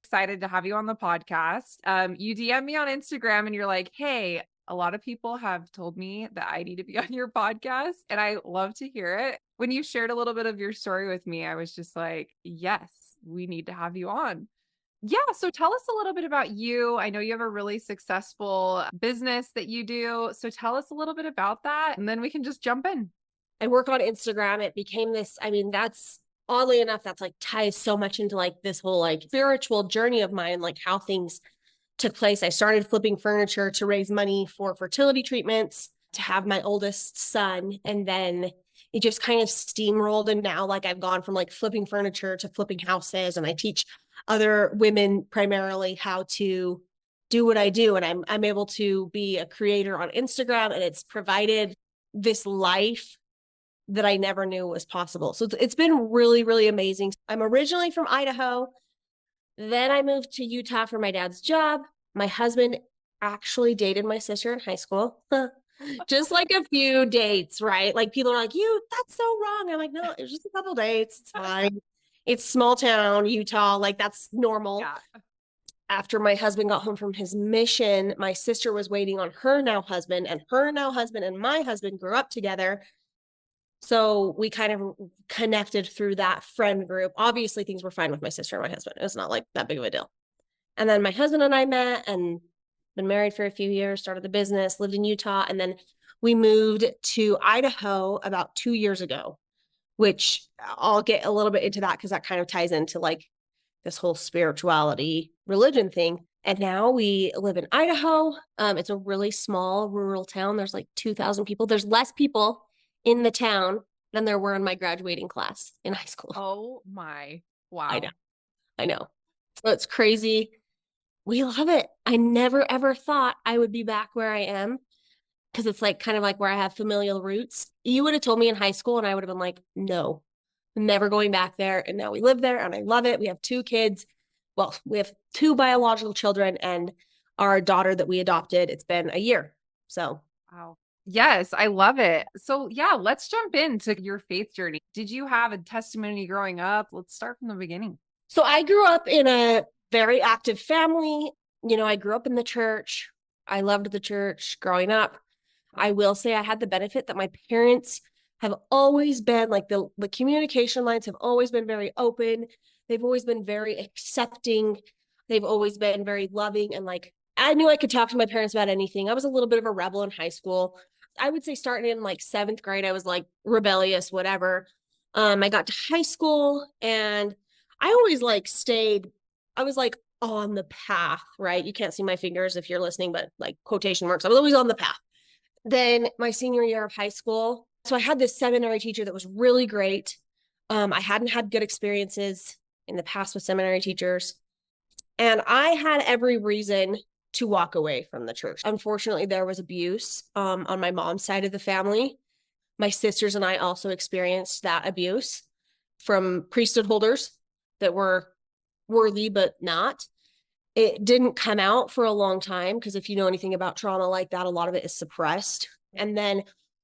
excited to have you on the podcast. You DM me on Instagram and you're like, hey, a lot of people have told me that I need to be on your podcast, and I love to hear it. When you shared a little bit of your story with me, I was just like, yes, we need to have you on. Yeah, so tell us a little bit about you. I know you have a really successful business that you do. So tell us a little bit about that, and then we can just jump in. I work on Instagram. It became this, that's oddly enough, that's like ties so much into like this whole like spiritual journey of mine, like how things took place. I started flipping furniture to raise money for fertility treatments to have my oldest son. And then it just kind of steamrolled. And now like I've gone from like flipping furniture to flipping houses. And I teach other women primarily how to do what I do. And I'm able to be a creator on Instagram, and it's provided this life that I never knew was possible. So it's been really, really amazing. I'm originally from Idaho. Then I moved to Utah for my dad's job. My husband actually dated my sister in high school. Just like a few dates, right? Like people are like, that's so wrong. I'm like, no, it was just a couple dates. It's fine. It's small town, Utah. Like that's normal. Yeah. After my husband got home from his mission, my sister was waiting on her now husband, and her now husband and my husband grew up together. So we kind of connected through that friend group. Obviously, things were fine with my sister and my husband. It was not like that big of a deal. And then my husband and I met and been married for a few years, started the business, lived in Utah. And then we moved to Idaho about 2 years ago, which I'll get a little bit into that because that kind of ties into like this whole spirituality religion thing. And now we live in Idaho. It's a really small rural town. There's like 2,000 people. There's less people in the town than there were in my graduating class in high school. Oh my. Wow. I know. So it's crazy. We love it. I never ever thought I would be back where I am, because it's like kind of like where I have familial roots. You would have told me in high school and I would have been like, no, I'm never going back there. And now we live there and I love it. We have 2 kids. Well, we have 2 biological children and our daughter that we adopted. It's been a year. So Wow. Yes, I love it. So, yeah, let's jump into your faith journey. Did you have a testimony growing up? Let's start from the beginning. So I grew up in a very active family. I grew up in the church. I loved the church growing up. I will say I had the benefit that my parents have always been like the communication lines have always been very open. They've always been very accepting. They've always been very loving, and like I knew I could talk to my parents about anything. I was a little bit of a rebel in high school. I would say starting in like 7th grade, I was like rebellious, whatever. I got to high school and I always like I was like on the path, right? You can't see my fingers if you're listening, but like quotation marks. I was always on the path. Then my senior year of high school. So I had this seminary teacher that was really great. I hadn't had good experiences in the past with seminary teachers. And I had every reason to walk away from the church. Unfortunately, there was abuse on my mom's side of the family. My sisters and I also experienced that abuse from priesthood holders that were worthy but not. It didn't come out for a long time because if you know anything about trauma like that, a lot of it is suppressed. And then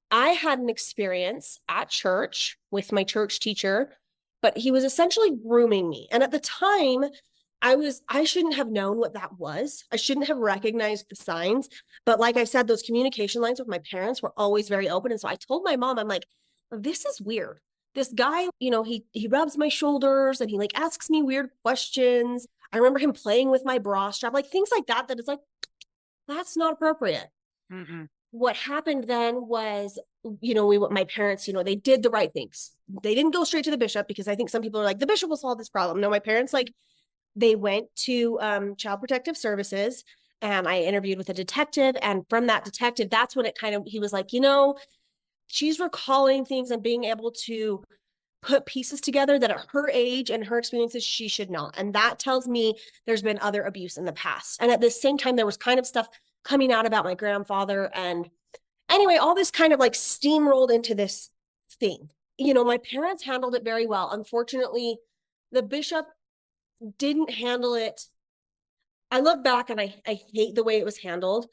I had an experience at church with my church teacher, but he was essentially grooming me. And at the time, I shouldn't have known what that was. I shouldn't have recognized the signs. But like I said, those communication lines with my parents were always very open. And so I told my mom, I'm like, this is weird. This guy, he rubs my shoulders and he like asks me weird questions. I remember him playing with my bra strap, like things like that it's like, that's not appropriate. Mm-mm. What happened then was, my parents, they did the right things. They didn't go straight to the bishop because I think some people are like, the bishop will solve this problem. No, my parents, like, they went to Child Protective Services and I interviewed with a detective. And from that detective, that's when he was like, she's recalling things and being able to put pieces together that at her age and her experiences, she should not. And that tells me there's been other abuse in the past. And at the same time, there was kind of stuff coming out about my grandfather. And anyway, all this kind of like steamrolled into this thing. My parents handled it very well. Unfortunately, the bishop didn't handle it. I look back and I hate the way it was handled,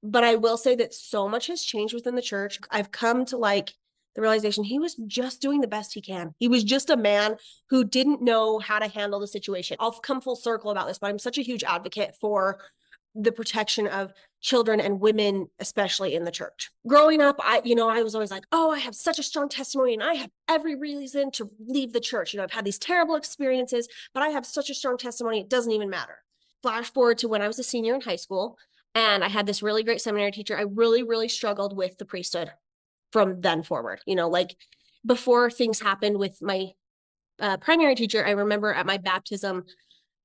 but I will say that so much has changed within the church. I've come to like the realization he was just doing the best he can. He was just a man who didn't know how to handle the situation. I'll come full circle about this, but I'm such a huge advocate for the protection of children and women, especially in the church. Growing up, I was always like, oh, I have such a strong testimony and I have every reason to leave the church. I've had these terrible experiences, but I have such a strong testimony. It doesn't even matter. Flash forward to when I was a senior in high school and I had this really great seminary teacher. I really, really struggled with the priesthood from then forward. Like before things happened with my primary teacher, I remember at my baptism,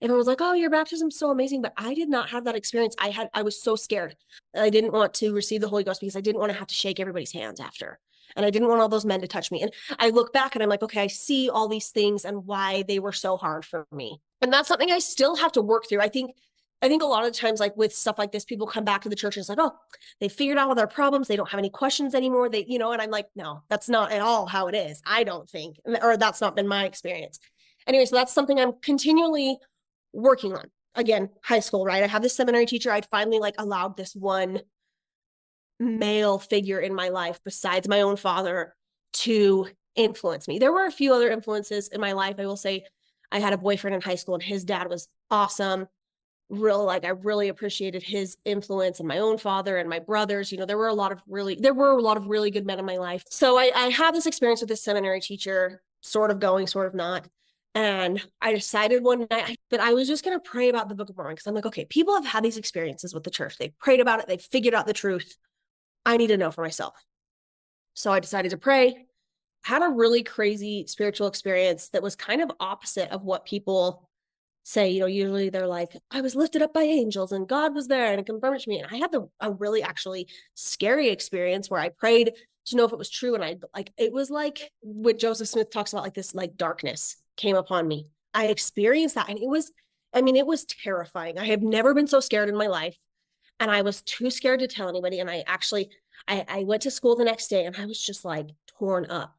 everyone was like, oh, your baptism's so amazing. But I did not have that experience. I was so scared. I didn't want to receive the Holy Ghost because I didn't want to have to shake everybody's hands after. And I didn't want all those men to touch me. And I look back and I'm like, okay, I see all these things and why they were so hard for me. And that's something I still have to work through. I think a lot of times, like with stuff like this, people come back to the church and it's like, oh, they figured out all their problems. They don't have any questions anymore. And I'm like, no, that's not at all how it is. I don't think, or that's not been my experience. Anyway, so that's something I'm continually working on. Again, high school, right? I have this seminary teacher. I'd finally allowed this one male figure in my life besides my own father to influence me. There were a few other influences in my life. I will say I had a boyfriend in high school and his dad was awesome. I really appreciated his influence, and my own father and my brothers. There were a lot of really good men in my life. So I had this experience with this seminary teacher, sort of going, sort of not. And I decided one night that I was just going to pray about the Book of Mormon because I'm like, okay, people have had these experiences with the church. They prayed about it. They figured out the truth. I need to know for myself. So I decided to pray, had a really crazy spiritual experience that was kind of opposite of what people say. Usually they're like, I was lifted up by angels and God was there and it confirmed it to me. And I had a really actually scary experience where I prayed to know if it was true. And it was like what Joseph Smith talks about, like this, darkness came upon me. I experienced that. And it was terrifying. I have never been so scared in my life. And I was too scared to tell anybody. And I went to school the next day and I was just torn up.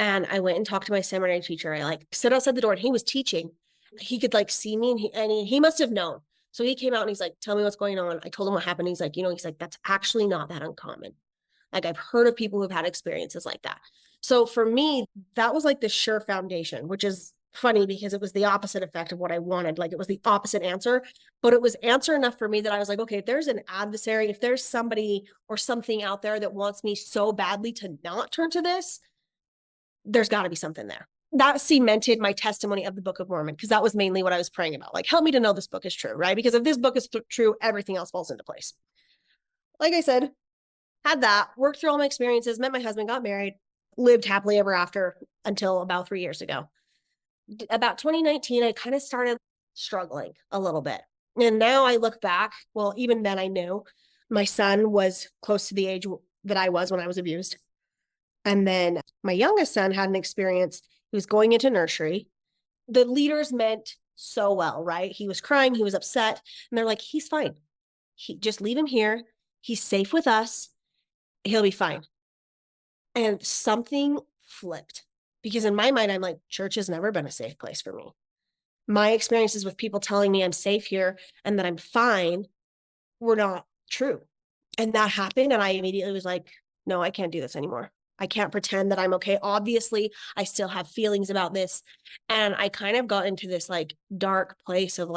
And I went and talked to my seminary teacher. I stood outside the door and he was teaching. He could see me and he must have known. So he came out and he's like, tell me what's going on. I told him what happened. He's like, that's actually not that uncommon. I've heard of people who've had experiences like that. So for me, that was the sure foundation, which is funny because it was the opposite effect of what I wanted. It was the opposite answer, but it was answer enough for me that I was like, okay, if there's an adversary, if there's somebody or something out there that wants me so badly to not turn to this, there's got to be something there. That cemented my testimony of the Book of Mormon because that was mainly what I was praying about. Help me to know this book is true, right? Because if this book is true, everything else falls into place. Like I said, had that, worked through all my experiences, met my husband, got married, lived happily ever after until about 3 years ago. About 2019, I kind of started struggling a little bit. And now I look back, well, even then I knew my son was close to the age that I was when I was abused. And then my youngest son had an experience. He was going into nursery. The leaders meant so well, right? He was crying. He was upset. And they're like, he's fine. Just leave him here. He's safe with us. He'll be fine. And something flipped because in my mind, I'm like, church has never been a safe place for me. My experiences with people telling me I'm safe here and that I'm fine were not true. And that happened. And I immediately was like, no, I can't do this anymore. I can't pretend that I'm okay. Obviously, I still have feelings about this. And I kind of got into this dark place of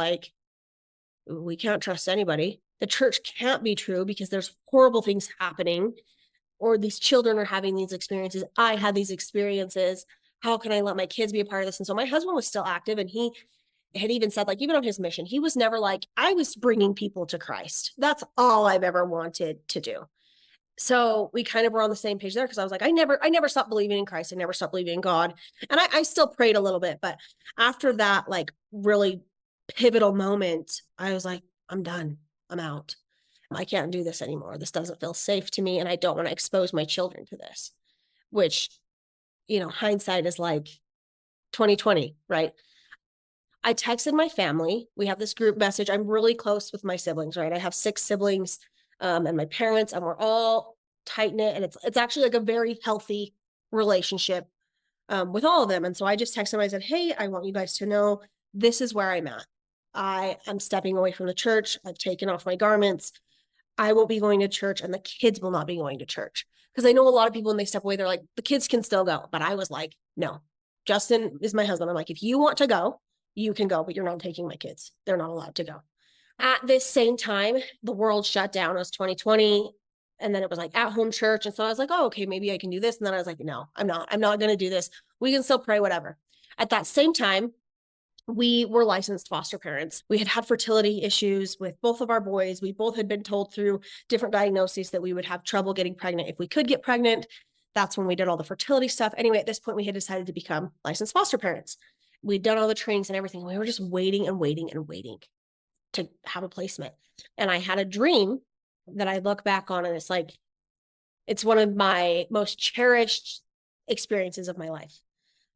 we can't trust anybody. The church can't be true because there's horrible things happening, or these children are having these experiences. I had these experiences. How can I let my kids be a part of this? And so my husband was still active, and he had even said, even on his mission, he was never I was bringing people to Christ. That's all I've ever wanted to do. So we kind of were on the same page there because I was like, I never stopped believing in Christ. I never stopped believing in God. And I still prayed a little bit. But after that, really pivotal moment, I was like, I'm done. I'm out. I can't do this anymore. This doesn't feel safe to me. And I don't want to expose my children to this, which, hindsight is 2020, right? I texted my family. We have this group message. I'm really close with my siblings, right? I have 6 siblings. And my parents, and we're all tight knit, and it's actually a very healthy relationship with all of them. And so I just texted them. I said, hey, I want you guys to know this is where I'm at. I am stepping away from the church. I've taken off my garments. I won't be going to church and the kids will not be going to church. Because I know a lot of people when they step away, they're like, the kids can still go. But I was like, no, Justin is my husband. I'm like, if you want to go, you can go, but you're not taking my kids. They're not allowed to go. At this same time, the world shut down. It was 2020. And then it was like at home church. And so I was like, oh, okay, maybe I can do this. And then I was like, no, I'm not going to do this. We can still pray, whatever. At that same time, we were licensed foster parents. We had had fertility issues with both of our boys. We both had been told through different diagnoses that we would have trouble getting pregnant if we could get pregnant. That's when we did all the fertility stuff. Anyway, at this point, we had decided to become licensed foster parents. We'd done all the trainings and everything. We were just waiting and waiting and waiting to have a placement. And I had a dream that I look back on, and it's like, it's one of my most cherished experiences of my life.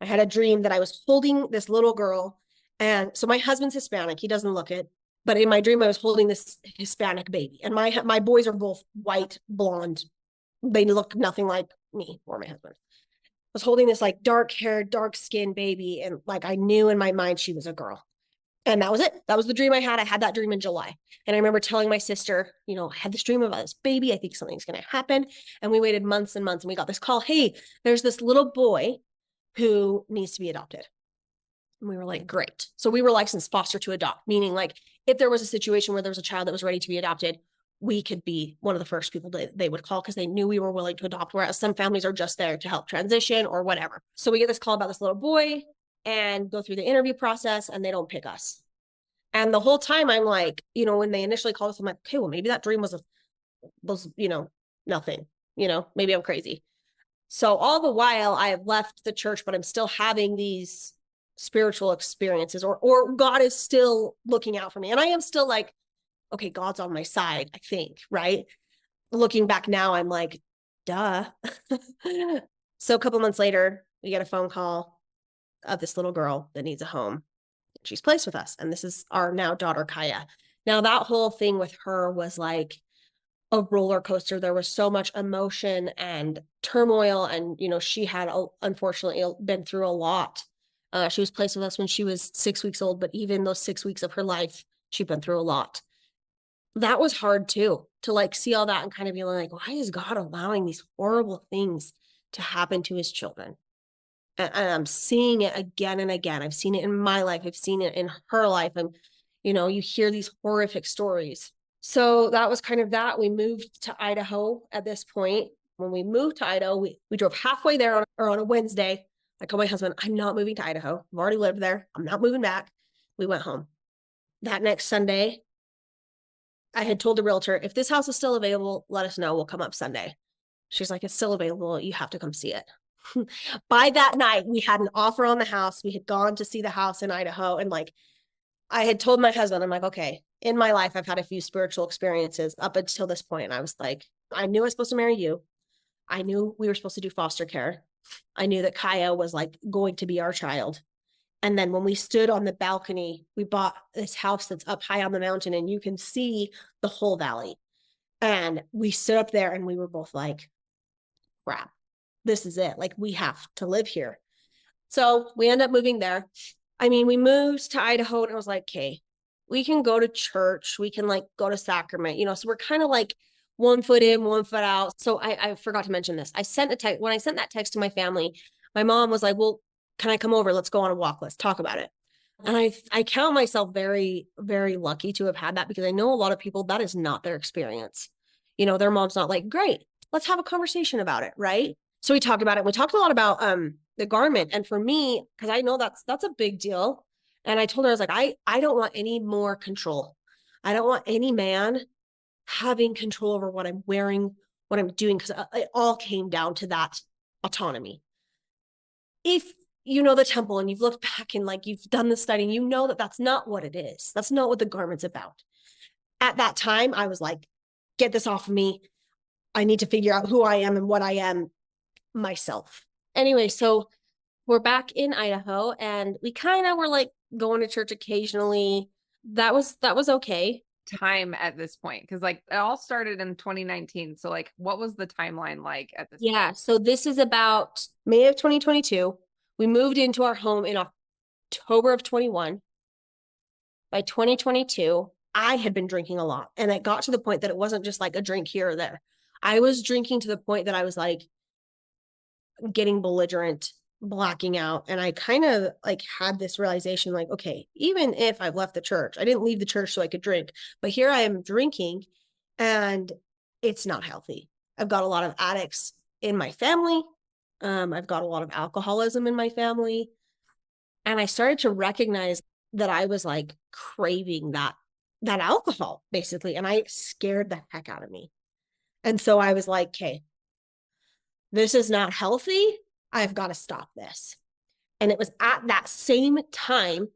I had a dream that I was holding this little girl. And so my husband's Hispanic. He doesn't look it. But in my dream, I was holding this Hispanic baby. And my boys are both white, blonde. They look nothing like me or my husband. I was holding this like dark haired, dark skinned baby. And like I knew in my mind she was a girl. And that was it. That was the dream I had. I had that dream in July. And I remember telling my sister, you know, I had this dream about this baby. I think something's going to happen. And we waited months and months. And we got this call. Hey, there's this little boy who needs to be adopted. And we were like, great. So we were licensed foster to adopt, meaning like if there was a situation where there was a child that was ready to be adopted, we could be one of the first people that they would call because they knew we were willing to adopt, whereas some families are just there to help transition or whatever. So we get this call about this little boy and go through the interview process and they don't pick us. And the whole time I'm like, you know, when they initially called us, I'm like, okay, well, maybe that dream was, you know, nothing, you know, maybe I'm crazy. So all the while I have left the church, but I'm still having these spiritual experiences or God is still looking out for me. And I am still like, okay, God's on my side, I think, right? Looking back now, I'm like, duh. So a couple months later, we get a phone call of this little girl that needs a home. She's placed with us. And this is our now daughter, Kaya. Now that whole thing with her was like a roller coaster. There was so much emotion and turmoil. And, you know, she had unfortunately been through a lot. She was placed with us when she was 6 weeks old, but even those 6 weeks of her life, she'd been through a lot. That was hard too, to like see all that and kind of be like, why is God allowing these horrible things to happen to his children? And I'm seeing it again and again. I've seen it in my life. I've seen it in her life. And, you know, you hear these horrific stories. So that was kind of that. We moved to Idaho at this point. When we moved to Idaho, we drove halfway there on a Wednesday. I told my husband, I'm not moving to Idaho. I've already lived there. I'm not moving back. We went home. That next Sunday, I had told the realtor, if this house is still available, let us know. We'll come up Sunday. She's like, it's still available. You have to come see it. By that night, we had an offer on the house. We had gone to see the house in Idaho. And like, I had told my husband, I'm like, okay, in my life, I've had a few spiritual experiences up until this point. And I was like, I knew I was supposed to marry you. I knew we were supposed to do foster care. I knew that Kaya was like going to be our child. And then when we stood on the balcony, we bought this house that's up high on the mountain and you can see the whole valley. And we stood up there and we were both like, crap, this is it. Like we have to live here. So we end up moving there. I mean, we moved to Idaho and I was like, okay, we can go to church. We can like go to sacrament, you know, so we're kind of like 1 foot in, 1 foot out. So I forgot to mention this. I sent a text. When I sent that text to my family, my mom was like, well, can I come over? Let's go on a walk. Let's talk about it. And I count myself very, very lucky to have had that because I know a lot of people, that is not their experience. You know, their mom's not like, great, let's have a conversation about it. Right. So we talked about it. We talked a lot about the garment. And for me, because I know that's a big deal. And I told her, I was like, I don't want any more control. I don't want any man having control over what I'm wearing, what I'm doing, because it all came down to that autonomy. If you know the temple and you've looked back and like you've done the study, and you know that that's not what it is. That's not what the garment's about. At that time, I was like, get this off of me. I need to figure out who I am and what I am myself. Anyway, so we're back in Idaho and we kind of were like going to church occasionally. That was okay. Time at this point, because like it all started in 2019. So like what was the timeline like at this point? So this is about May of 2022. We moved into our home in October of 21. By 2022, I had been drinking a lot. And it got to the point that it wasn't just like a drink here or there. I was drinking to the point that I was like getting belligerent, blacking out. And I kind of like had this realization like, okay, even if I've left the church, I didn't leave the church so I could drink, but here I am drinking and it's not healthy. I've got a lot of addicts in my family. I've got a lot of alcoholism in my family. And I started to recognize that I was like craving that alcohol basically. And I scared the heck out of me. And so I was like, okay, this is not healthy. I've got to stop this. And it was at that same time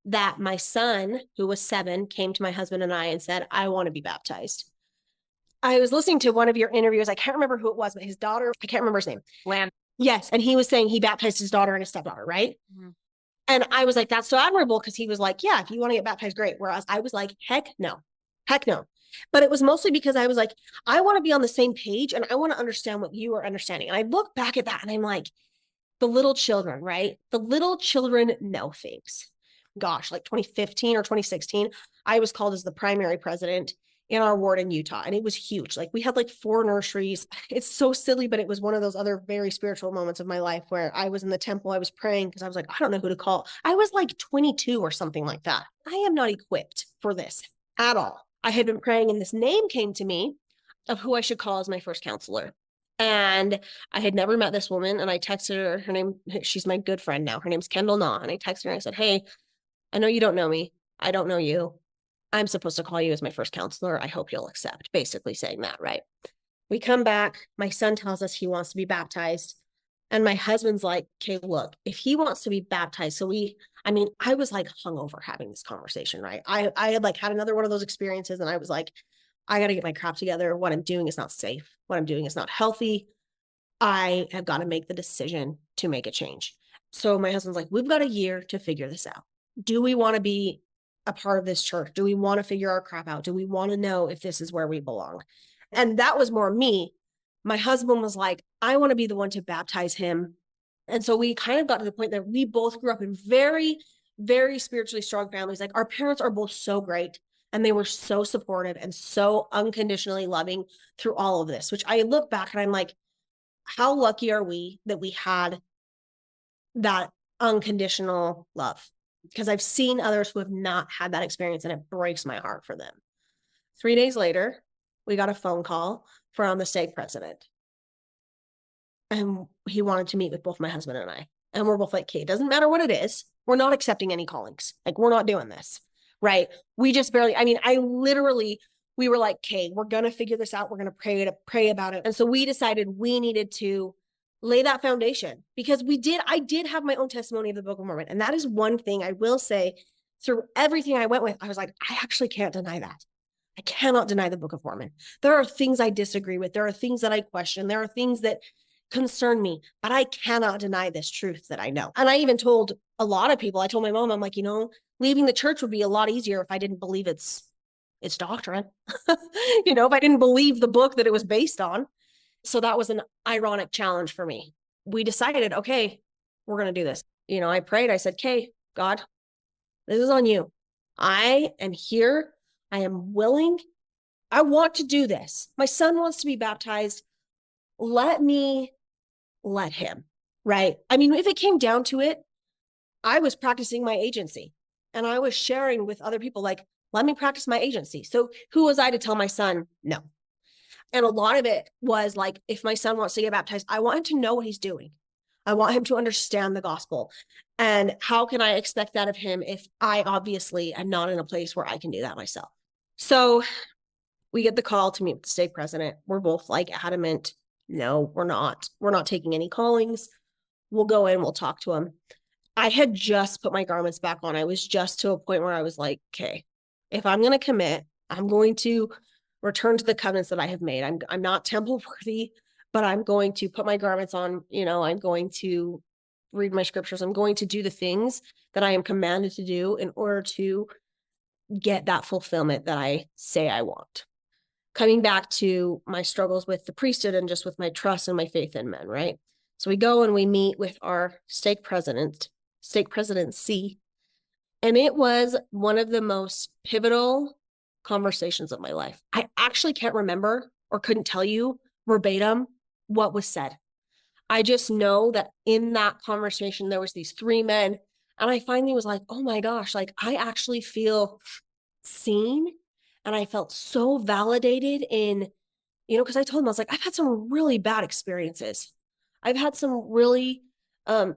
that my son, who was 7, came to my husband and I and said, I want to be baptized. I was listening to one of your interviews. I can't remember who it was, but his daughter, I can't remember his name. Land. Yes. And he was saying he baptized his daughter and his stepdaughter, right? Mm-hmm. And I was like, that's so admirable, because he was like, yeah, if you want to get baptized, great. Whereas I was like, heck no. But it was mostly because I was like, I want to be on the same page and I want to understand what you are understanding. And I look back at that and I'm like, the little children, right? The little children know things. Gosh, like 2015 or 2016, I was called as the primary president in our ward in Utah. And it was huge. Like we had like 4 nurseries. It's so silly, but it was one of those other very spiritual moments of my life where I was in the temple, I was praying because I was like, I don't know who to call. I was like 22 or something like that. I am not equipped for this at all. I had been praying and this name came to me of who I should call as my first counselor. And I had never met this woman. And I texted her name, she's my good friend now. Her name's Kendall Na. And I texted her and I said, hey, I know you don't know me. I don't know you. I'm supposed to call you as my first counselor. I hope you'll accept, basically saying that, right? We come back. My son tells us he wants to be baptized. And my husband's like, okay, look, if he wants to be baptized. So I was like hungover having this conversation, right? I had like had another one of those experiences and I was like, I got to get my crap together. What I'm doing is not safe. What I'm doing is not healthy. I have got to make the decision to make a change. So my husband's like, we've got a year to figure this out. Do we want to be a part of this church? Do we want to figure our crap out? Do we want to know if this is where we belong? And that was more me. My husband was like, I want to be the one to baptize him. And so we kind of got to the point that we both grew up in very, very spiritually strong families. Like our parents are both so great and they were so supportive and so unconditionally loving through all of this, which I look back and I'm like, how lucky are we that we had that unconditional love? Because I've seen others who have not had that experience and it breaks my heart for them. 3 days later, we got a phone call from the stake president. And he wanted to meet with both my husband and I. And we're both like, okay, it doesn't matter what it is. We're not accepting any callings. Like, we're not doing this, right? We just barely, we were like, okay, we're going to figure this out. We're going to pray about it. And so we decided we needed to lay that foundation, because I did have my own testimony of the Book of Mormon. And that is one thing I will say, through everything I went with, I was like, I actually can't deny that. I cannot deny the Book of Mormon. There are things I disagree with. There are things that I question. There are things that concern me, but I cannot deny this truth that I know. And I even told a lot of people, I told my mom, I'm like, leaving the church would be a lot easier if I didn't believe its doctrine, if I didn't believe the book that it was based on. So that was an ironic challenge for me. We decided, okay, we're going to do this. I prayed. I said, okay, God, this is on you. I am here. I am willing. I want to do this. My son wants to be baptized. Let him, right? If it came down to it, I was practicing my agency and I was sharing with other people, like, let me practice my agency. So who was I to tell my son no? And a lot of it was like, if my son wants to get baptized, I want him to know what he's doing. I want him to understand the gospel. And how can I expect that of him if I obviously am not in a place where I can do that myself? So we get the call to meet with the stake president. We're both like adamant, no, we're not. We're not taking any callings. We'll go in, we'll talk to him. I had just put my garments back on. I was just to a point where I was like, okay, if I'm going to commit, I'm going to return to the covenants that I have made. I'm not temple worthy, but I'm going to put my garments on. I'm going to read my scriptures. I'm going to do the things that I am commanded to do in order to get that fulfillment that I say I want. Coming back to my struggles with the priesthood and just with my trust and my faith in men, right? So we go and we meet with our stake presidency. And it was one of the most pivotal conversations of my life. I actually can't remember or couldn't tell you verbatim what was said. I just know that in that conversation, there was these three men. And I finally was like, oh my gosh, like I actually feel seen. And I felt so validated in, because I told him, I was like, I've had some really bad experiences. I've had some really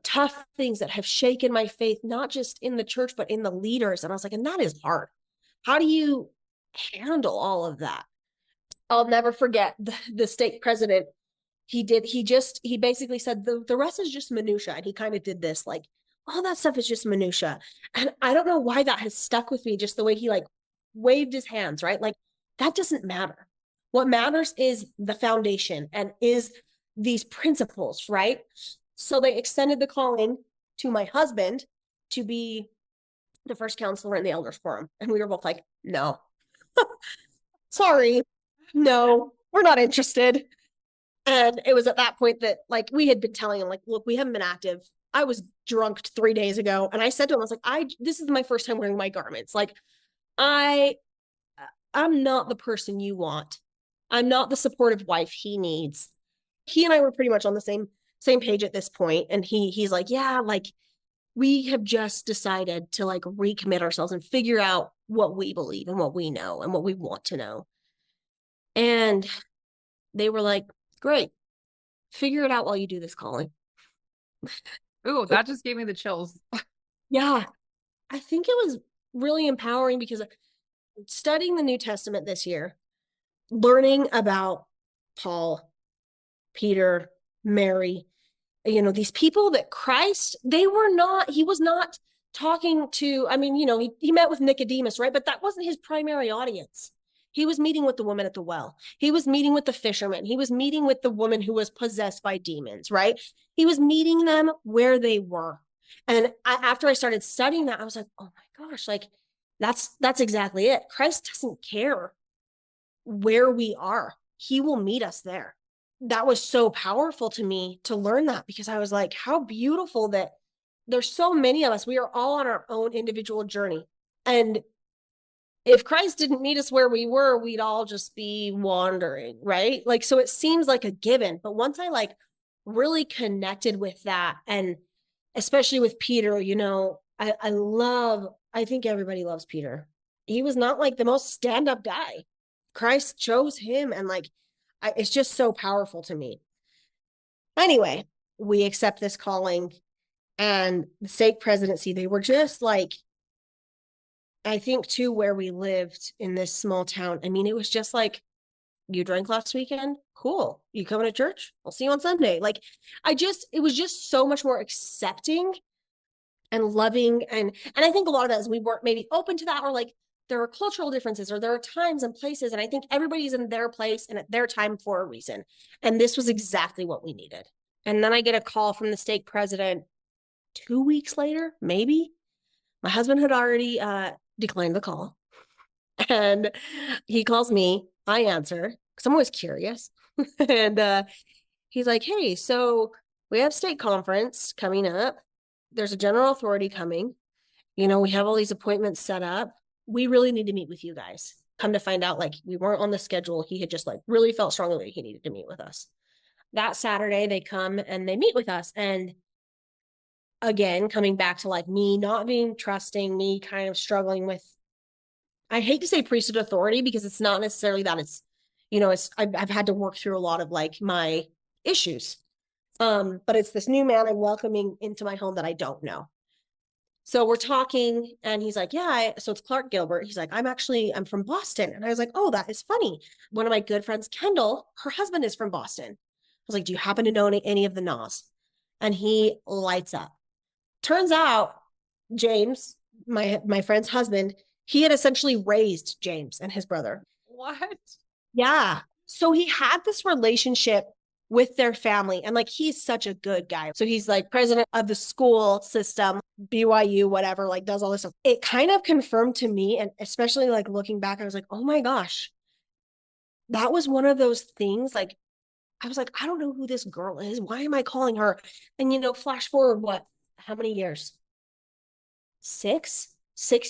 tough things that have shaken my faith, not just in the church, but in the leaders. And I was like, and that is hard. How do you handle all of that? I'll never forget the stake president. He basically said the rest is just minutia. And he kind of did this, like, all that stuff is just minutia. And I don't know why that has stuck with me, just the way he like waved his hands, right? Like that doesn't matter. What matters is the foundation and is these principles, right? So they extended the calling to my husband to be the first counselor in the elders forum. And we were both like, no, sorry, no, we're not interested. And it was at that point that like we had been telling him, like, look, we haven't been active. I was drunk 3 days ago. And I said to him, I was like, this is my first time wearing my garments. Like, I'm not the person you want. I'm not the supportive wife he needs. He and I were pretty much on the same page at this point. And he's like, yeah, like we have just decided to like recommit ourselves and figure out what we believe and what we know and what we want to know. And they were like, great, figure it out while you do this calling. Ooh, that just gave me the chills. Yeah. I think it was really empowering because studying the New Testament this year, learning about Paul, Peter, Mary, these people that Christ, he was not talking to, I mean, he met with Nicodemus, right? But that wasn't his primary audience. He was meeting with the woman at the well. He was meeting with the fisherman. He was meeting with the woman who was possessed by demons, right? He was meeting them where they were. And after I started studying that, I was like, oh my gosh, like that's exactly it. Christ doesn't care where we are. He will meet us there. That was so powerful to me to learn that, because I was like, how beautiful that there's so many of us. We are all on our own individual journey. And if Christ didn't meet us where we were, we'd all just be wandering, right? Like, so it seems like a given. But once I like really connected with that, and especially with Peter, I think everybody loves Peter. He was not like the most stand-up guy. Christ chose him, and like, it's just so powerful to me. Anyway, we accept this calling, and the stake presidency, they were just like, I think too, where we lived in this small town, I mean, it was just like, you drank last weekend? Cool. You coming to church? I'll see you on Sunday. Like, it was just so much more accepting and loving. And I think a lot of that is we weren't maybe open to that, or like there are cultural differences, or there are times and places. And I think everybody's in their place and at their time for a reason. And this was exactly what we needed. And then I get a call from the stake president 2 weeks later, maybe. My husband had already declined the call. And he calls me. I answer because I'm always curious. And he's like, hey, so we have stake conference coming up. There's a general authority coming. We have all these appointments set up. We really need to meet with you guys. Come to find out, like, we weren't on the schedule. He had just like really felt strongly that he needed to meet with us. That Saturday, they come and they meet with us. And again, coming back to like me not being trusting, me kind of struggling with, I hate to say priesthood authority, because it's not necessarily that. I've had to work through a lot of like my issues. But it's this new man I'm welcoming into my home that I don't know. So we're talking, and he's like, yeah, so it's Clark Gilbert. He's like, I'm from Boston. And I was like, oh, that is funny. One of my good friends, Kendall, her husband is from Boston. I was like, do you happen to know any of the Nas? And he lights up. Turns out James, my friend's husband, he had essentially raised James and his brother. What? Yeah. So he had this relationship with their family, and like, he's such a good guy. So he's like president of the school system, BYU, whatever, like does all this stuff. It kind of confirmed to me, and especially like looking back, I was like, oh my gosh, that was one of those things. Like, I was like, I don't know who this girl is. Why am I calling her? And flash forward, how many years? 6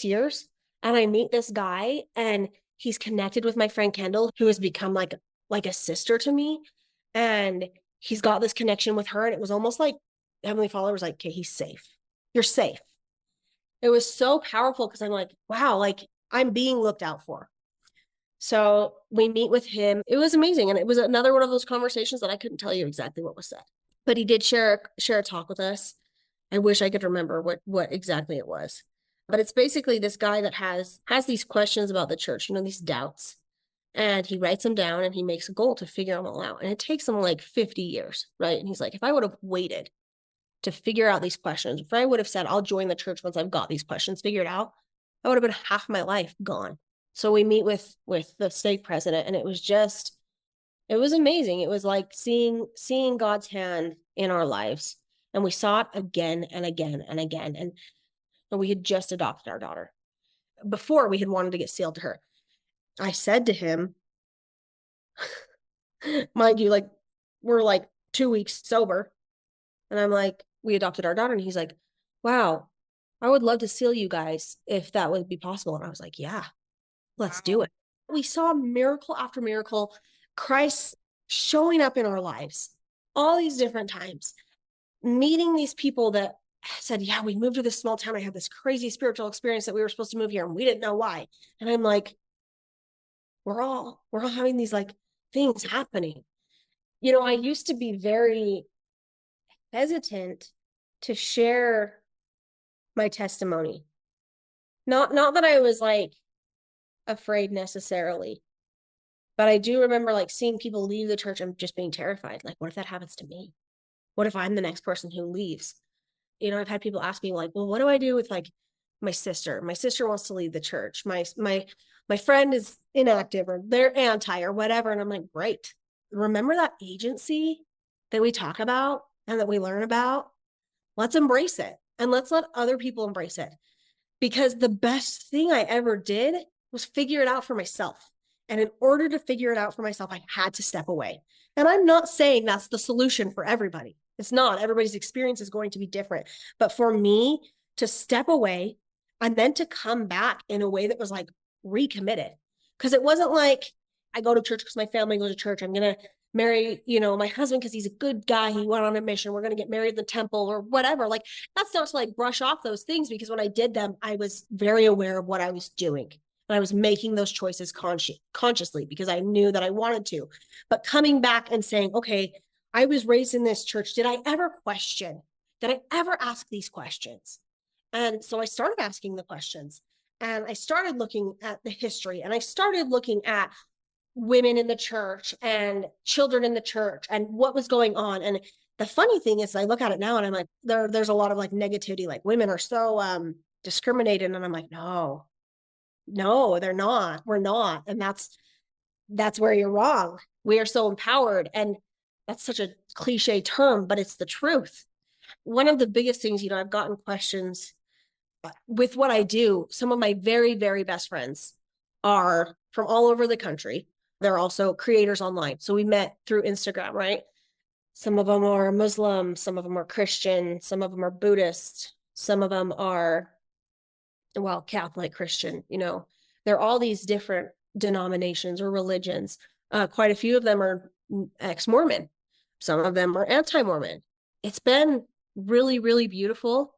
years. And I meet this guy, and He's connected with my friend Kendall, who has become like a sister to me. And he's got this connection with her. And it was almost like Heavenly Father was like, okay, he's safe. You're safe. It was so powerful because I'm like, wow, like I'm being looked out for. So we meet with him. It was amazing. And it was another one of those conversations that I couldn't tell you exactly what was said. But he did share a talk with us. I wish I could remember what exactly it was. But it's basically this guy that has these questions about the church, these doubts. And he writes them down and he makes a goal to figure them all out. And it takes him like 50 years, right? And he's like, if I would have waited to figure out these questions, if I would have said, I'll join the church once I've got these questions figured out, I would have been half my life gone. So we meet with the stake president, and it was amazing. It was like seeing God's hand in our lives. And we saw it again and again and again. And we had just adopted our daughter. Before, we had wanted to get sealed to her. I said to him, mind you, like, we're like 2 weeks sober. And I'm like, we adopted our daughter. And he's like, wow, I would love to seal you guys if that would be possible. And I was like, yeah, let's do it. We saw miracle after miracle, Christ showing up in our lives all these different times, meeting these people that said, yeah, we moved to this small town. I had this crazy spiritual experience that we were supposed to move here and we didn't know why. And I'm like, we're all having these like things happening. I used to be very hesitant to share my testimony. Not that I was like afraid necessarily, but I do remember like seeing people leave the church and just being terrified. Like, what if that happens to me? What if I'm the next person who leaves? I've had people ask me like, well, what do I do with like my sister? My sister wants to leave the church. My friend is inactive or they're anti or whatever. And I'm like, great. Remember that agency that we talk about and that we learn about? Let's embrace it and let's let other people embrace it. Because the best thing I ever did was figure it out for myself. And in order to figure it out for myself, I had to step away. And I'm not saying that's the solution for everybody. It's not. Everybody's experience is going to be different. But for me to step away and then to come back in a way that was like recommitted, because it wasn't like I go to church because my family goes to church. I'm going to marry, my husband because he's a good guy. He went on a mission. We're going to get married in the temple or whatever. Like, that's not to like brush off those things, because when I did them, I was very aware of what I was doing. And I was making those choices consciously because I knew that I wanted to. But coming back and saying, okay, I was raised in this church. Did I ever question? Did I ever ask these questions? And so I started asking the questions, and I started looking at the history, and I started looking at women in the church and children in the church and what was going on. And the funny thing is, I look at it now and I'm like, there's a lot of like negativity, like women are so discriminated. And I'm like, no, they're not. We're not. And that's where you're wrong. We are so empowered. And that's such a cliche term, but it's the truth. One of the biggest things, I've gotten questions with what I do. Some of my very, very best friends are from all over the country. They're also creators online. So we met through Instagram, right? Some of them are Muslim, some of them are Christian, some of them are Buddhist, some of them are, Catholic, Christian, they're all these different denominations or religions. Quite a few of them are ex-Mormon. Some of them are anti-Mormon. It's been really, really beautiful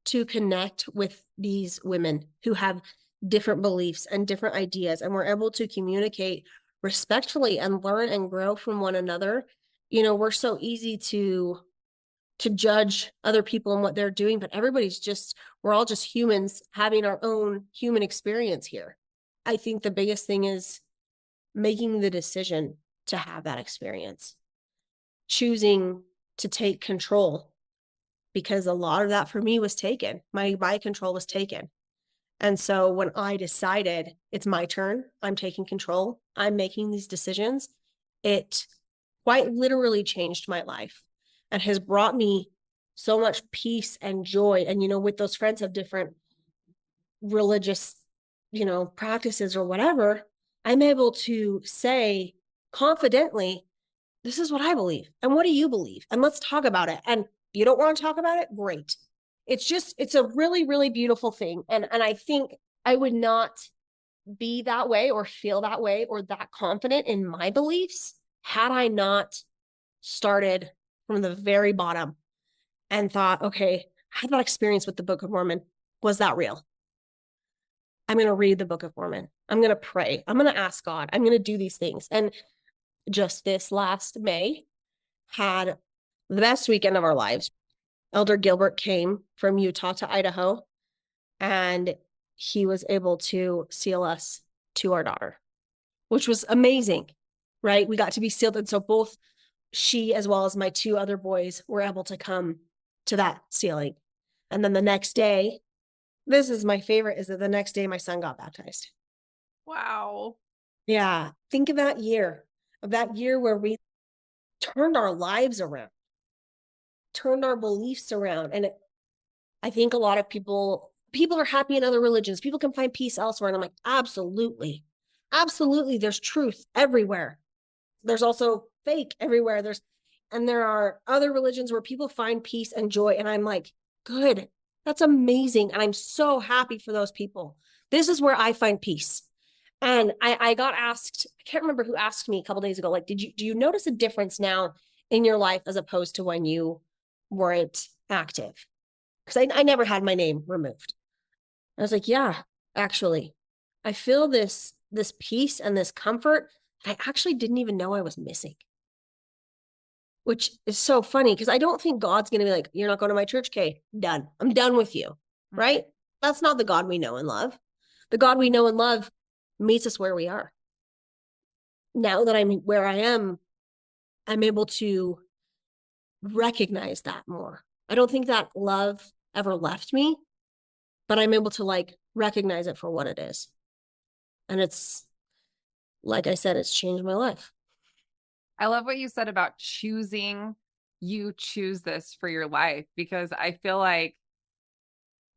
to connect with these women who have different beliefs and different ideas, and we're able to communicate respectfully and learn and grow from one another. We're so easy to judge other people and what they're doing, but we're all just humans having our own human experience here. I think the biggest thing is making the decision to have that experience, choosing to take control, because a lot of that for me was taken. My control was taken. And so when I decided it's my turn, I'm taking control, I'm making these decisions, it quite literally changed my life and has brought me so much peace and joy. And, with those friends of different religious, practices or whatever, I'm able to say confidently, this is what I believe. And what do you believe? And let's talk about it. And you don't want to talk about it? Great. It's a really, really beautiful thing. And I think I would not be that way or feel that way or that confident in my beliefs had I not started from the very bottom and thought, okay, I had that experience with the Book of Mormon. Was that real? I'm going to read the Book of Mormon. I'm going to pray. I'm going to ask God. I'm going to do these things. And just this last May had the best weekend of our lives. Elder Gilbert came from Utah to Idaho, and he was able to seal us to our daughter, which was amazing, right? We got to be sealed. And so both she as well as my two other boys were able to come to that sealing. And then the next day, this is my favorite, is that the next day my son got baptized. Wow. Yeah. Think of that year where we turned our lives around, turned our beliefs around. And I think a lot of people are happy in other religions. People can find peace elsewhere. And I'm like, absolutely. Absolutely. There's truth everywhere. There's also fake everywhere. There are other religions where people find peace and joy. And I'm like, good. That's amazing. And I'm so happy for those people. This is where I find peace. And I got asked, I can't remember who asked me a couple days ago, like, do you notice a difference now in your life as opposed to when you weren't active? Because I never had my name removed. I was like, yeah, actually, I feel this peace and this comfort I actually didn't even know I was missing. Which is so funny because I don't think God's going to be like, you're not going to my church, Kay. Done. I'm done with you. Right? That's not the God we know and love. The God we know and love meets us where we are. Now that I'm where I am, I'm able to recognize that more. I don't think that love ever left me, but I'm able to like recognize it for what it is. And it's, like I said, it's changed my life. I love what you said about choosing. You choose this for your life, because I feel like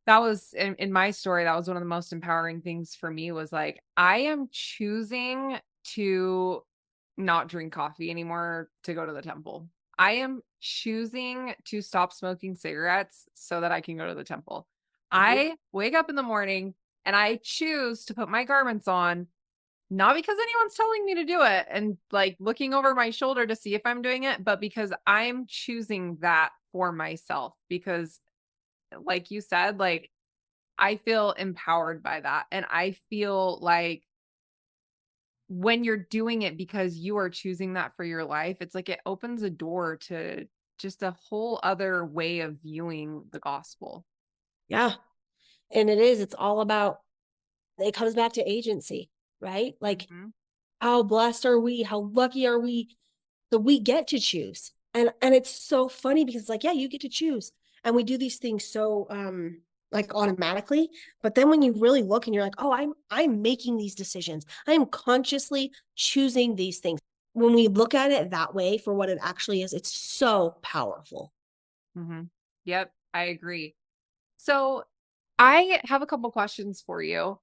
that was in my story, that was one of the most empowering things for me, was like, I am choosing to not drink coffee anymore to go to the temple. I am choosing to stop smoking cigarettes so that I can go to the temple. I wake up in the morning and I choose to put my garments on, not because anyone's telling me to do it and like looking over my shoulder to see if I'm doing it, but because I'm choosing that for myself. Because like you said, like, I feel empowered by that. And I feel like when you're doing it because you are choosing that for your life, it's like it opens a door to just a whole other way of viewing the gospel. Yeah. And it's all about, it comes back to agency, right? Like, how blessed are we? How lucky are we that we get to choose? And it's so funny because like, yeah, you get to choose. And we do these things so like automatically. But then when you really look and you're like, oh, I'm making these decisions. I am consciously choosing these things. When we look at it that way for what it actually is, it's so powerful. Yep, I agree. So I have a couple questions for you.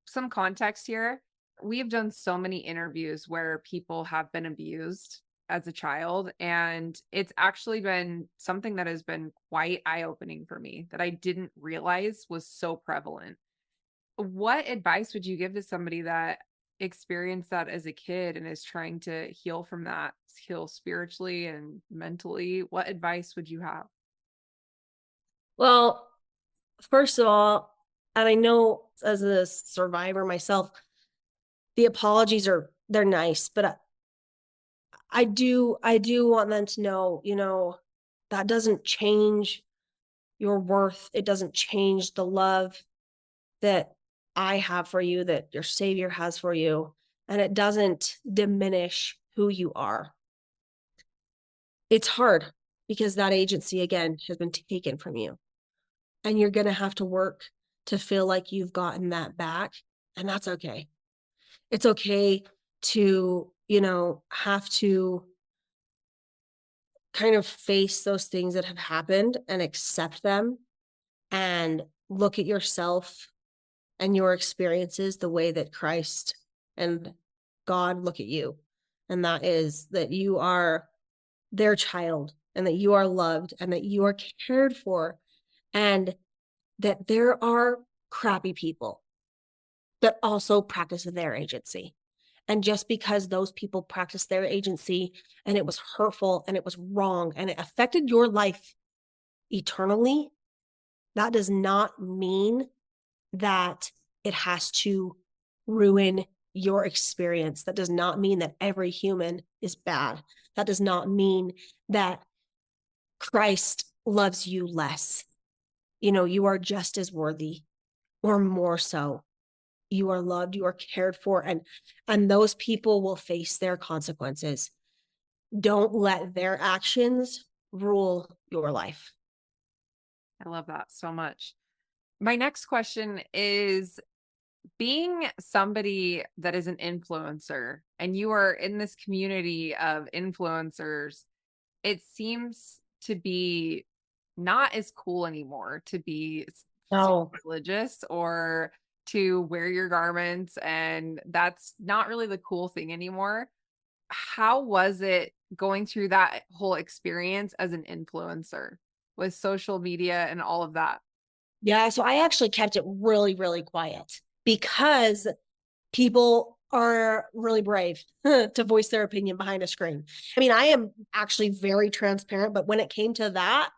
Some context here. We've done so many interviews where people have been abused as a child, and it's actually been something that has been quite eye-opening for me that I didn't realize was so prevalent. What advice would you give to somebody that experienced that as a kid and is trying to heal from that, heal spiritually and mentally? What advice would you have? Well, first of all, and I know as a survivor myself, the apologies they're nice, but I do want them to know, that doesn't change your worth. It doesn't change the love that I have for you, that your Savior has for you, and it doesn't diminish who you are. It's hard because that agency, again, has been taken from you. And you're going to have to work to feel like you've gotten that back. And that's okay. It's okay to, have to kind of face those things that have happened and accept them and look at yourself and your experiences the way that Christ and God look at you. And that is that you are their child and that you are loved and that you are cared for, and that there are crappy people. that also practice their agency. And just because those people practiced their agency and it was hurtful and it was wrong and it affected your life eternally, that does not mean that it has to ruin your experience. That does not mean that every human is bad. That does not mean that Christ loves you less. You are just as worthy or more so. You are loved, you are cared for, and those people will face their consequences. Don't let their actions rule your life. I love that so much. My next question is, being somebody that is an influencer and you are in this community of influencers, it seems to be not as cool anymore to be religious or to wear your garments. And that's not really the cool thing anymore. How was it going through that whole experience as an influencer with social media and all of that? Yeah, so I actually kept it really, really quiet because people are really brave to voice their opinion behind a screen. I mean, I am actually very transparent, but when it came to that,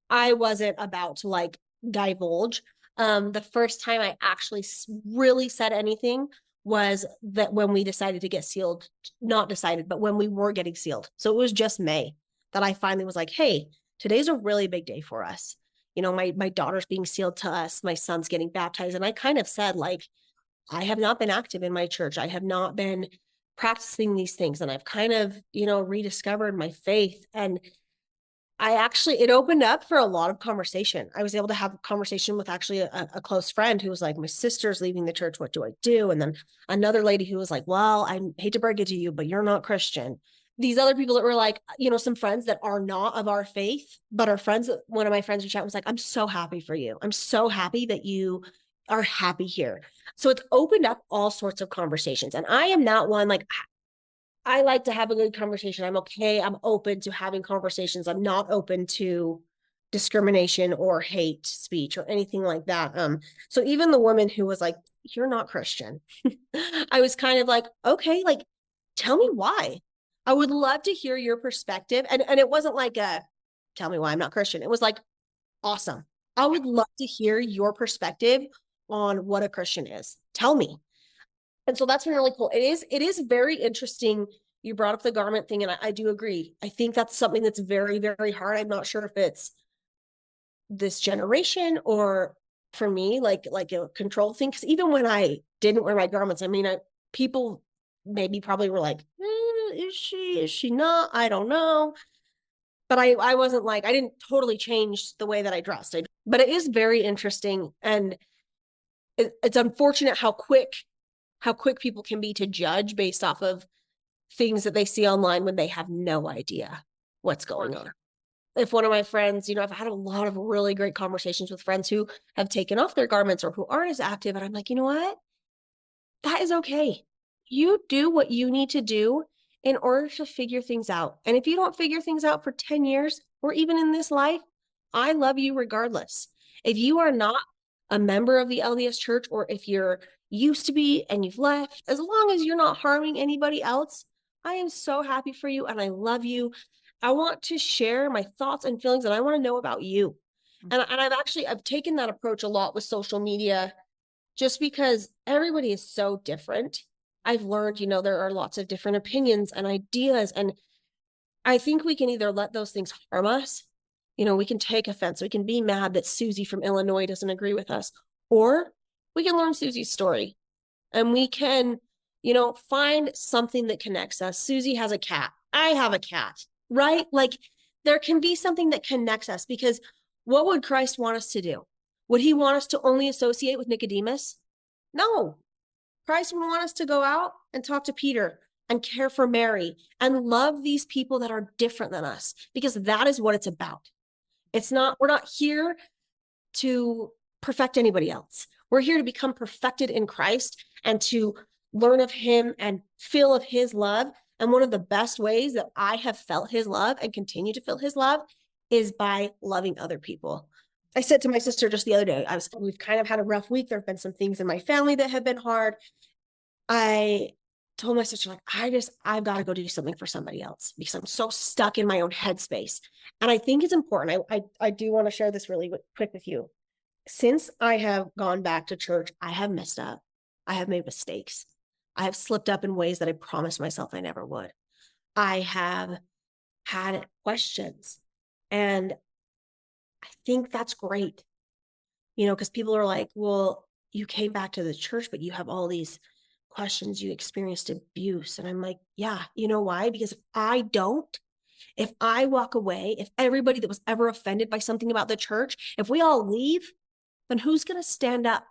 I wasn't about to like divulge. The first time I actually really said anything was that when we decided to get sealed, not decided, but when we were getting sealed. So it was just May that I finally was like, hey, today's a really big day for us. My daughter's being sealed to us, my son's getting baptized. And I kind of said, like, I have not been active in my church. I have not been practicing these things. And I've kind of, rediscovered my faith. And it opened up for a lot of conversation. I was able to have a conversation with actually a close friend who was like, my sister's leaving the church. What do I do? And then another lady who was like, well, I hate to break it to you, but you're not Christian. These other people that were like, some friends that are not of our faith, but are friends. One of my friends in chat was like, I'm so happy for you. I'm so happy that you are happy here. So it's opened up all sorts of conversations. And I am not one, like, I like to have a good conversation. I'm okay. I'm open to having conversations. I'm not open to discrimination or hate speech or anything like that. So even the woman who was like, you're not Christian, I was kind of like, okay, like, tell me why. I would love to hear your perspective. And it wasn't like tell me why I'm not Christian. It was like, awesome. I would love to hear your perspective on what a Christian is. Tell me. And so that's been really cool. It is very interesting. You brought up the garment thing, and I do agree. I think that's something that's very, very hard. I'm not sure if it's this generation or for me, like a control thing. Because even when I didn't wear my garments, I mean, people maybe probably were like, is she not? I don't know. But I wasn't like, I didn't totally change the way that I dressed. But it is very interesting. And it's unfortunate how quick people can be to judge based off of things that they see online when they have no idea what's going on. If one of my friends, I've had a lot of really great conversations with friends who have taken off their garments or who aren't as active. And I'm like, you know what? That is okay. You do what you need to do in order to figure things out. And if you don't figure things out for 10 years or even in this life, I love you regardless. If you are not a member of the LDS church, or if you're used to be and you've left, as long as you're not harming anybody else, I am so happy for you and I love you. I want to share my thoughts and feelings and I want to know about you. And I've taken that approach a lot with social media just because everybody is so different. I've learned, there are lots of different opinions and ideas. And I think we can either let those things harm us. We can take offense. We can be mad that Susie from Illinois doesn't agree with us, or we can learn Susie's story and we can, find something that connects us. Susie has a cat. I have a cat, right? Like there can be something that connects us because what would Christ want us to do? Would he want us to only associate with Nicodemus? No. Christ would want us to go out and talk to Peter and care for Mary and love these people that are different than us because that is what it's about. We're not here to perfect anybody else. We're here to become perfected in Christ and to learn of him and feel of his love. And one of the best ways that I have felt his love and continue to feel his love is by loving other people, I said to my sister just the other day, we've kind of had a rough week. There have been some things in my family that have been hard. I told my sister, like, I've got to go do something for somebody else because I'm so stuck in my own headspace. And I think it's important. I do want to share this really quick with you. Since I have gone back to church, I have messed up. I have made mistakes. I have slipped up in ways that I promised myself I never would. I have had questions. And I think that's great, because people are like, well, you came back to the church, but you have all these questions, you experienced abuse. And I'm like, yeah, you know why? Because if I walk away, if everybody that was ever offended by something about the church, if we all leave, then who's going to stand up?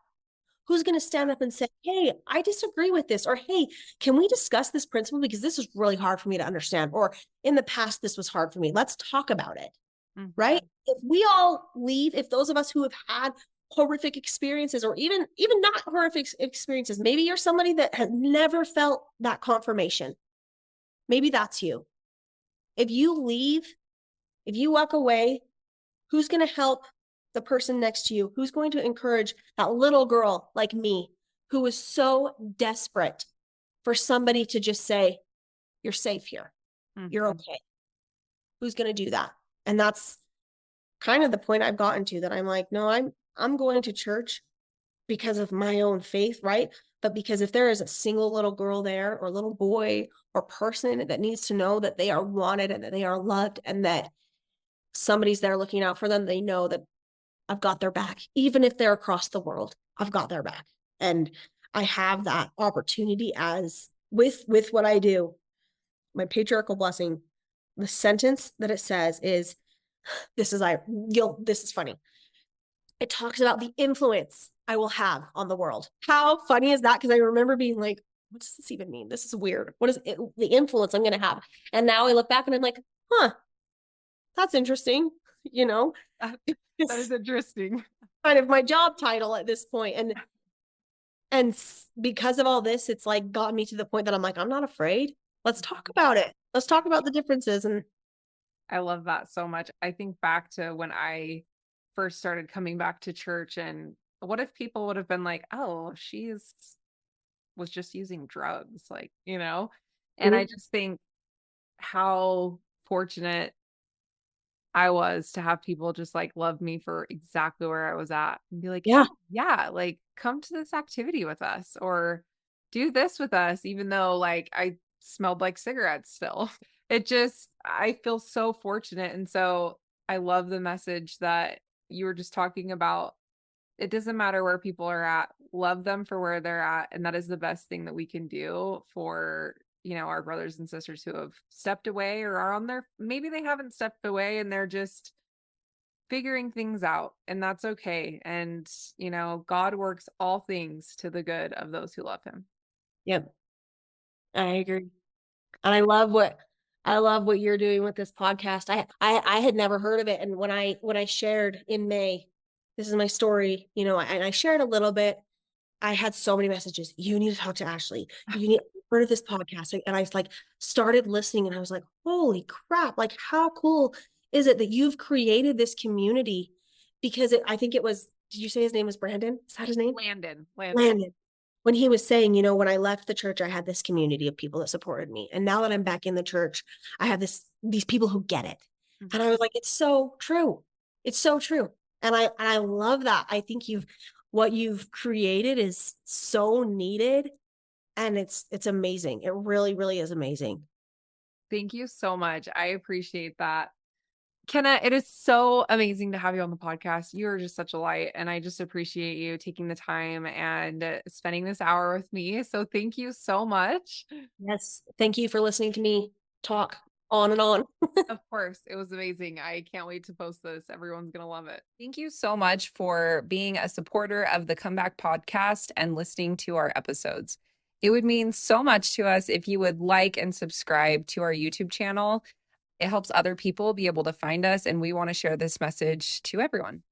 Who's going to stand up and say, hey, I disagree with this? Or, hey, can we discuss this principle? Because this is really hard for me to understand. Or in the past, this was hard for me. Let's talk about it. Mm-hmm. Right? If we all leave, if those of us who have had horrific experiences, or even not horrific experiences, maybe you're somebody that has never felt that confirmation. Maybe that's you. If you leave, if you walk away, who's going to help the person next to you? Who's going to encourage that little girl like me who was so desperate for somebody to just say, you're safe here. Mm-hmm. You're okay. Who's going to do that? And that's kind of the point I've gotten to, that I'm like, no, I'm going to church because of my own faith, right? But because if there is a single little girl there, or little boy or person that needs to know that they are wanted and that they are loved and that somebody's there looking out for them, they know that I've got their back. Even if they're across the world, I've got their back. And I have that opportunity with what I do, my patriarchal blessing. The sentence that it says is, this is funny. It talks about the influence I will have on the world. How funny is that? Because I remember being like, what does this even mean? This is weird. What is it, the influence I'm going to have? And now I look back and I'm like, that's interesting. That is interesting. Kind of my job title at this point. And because of all this, it's like got me to the point that I'm like, I'm not afraid. Let's talk about it. Let's talk about the differences. And I love that so much. I think back to when I first started coming back to church, and what if people would have been like, oh, was just using drugs, like, and mm-hmm. I just think how fortunate I was to have people just like love me for exactly where I was at and be like, yeah, like come to this activity with us or do this with us, even though like I smelled like cigarettes still. I feel so fortunate. And so I love the message that you were just talking about. It doesn't matter where people are at, love them for where they're at. And that is the best thing that we can do for, our brothers and sisters who have stepped away or are maybe they haven't stepped away and they're just figuring things out, and that's okay. And, God works all things to the good of those who love him. Yep. I agree. And I love what you're doing with this podcast. I had never heard of it. And when I shared in May, this is my story, and I shared a little bit. I had so many messages. You need to talk to Ashly. You need heard of this podcast. And I started listening, and I was like, holy crap. Like, how cool is it that you've created this community? Because I think it was, did you say his name was Brandon? Is that his name? Landon. When he was saying, when I left the church, I had this community of people that supported me. And now that I'm back in the church, I have these people who get it. Mm-hmm. And I was like, it's so true. It's so true. And I love that. I think what you've created is so needed, and it's amazing. It really, really is amazing. Thank you so much. I appreciate that. Kenna, it is so amazing to have you on the podcast. You are just such a light, and I just appreciate you taking the time and spending this hour with me. So thank you so much. Yes. Thank you for listening to me talk on and on. Of course. It was amazing. I can't wait to post this. Everyone's going to love it. Thank you so much for being a supporter of the Comeback Podcast and listening to our episodes. It would mean so much to us if you would like and subscribe to our YouTube channel. It helps other people be able to find us, and we want to share this message to everyone.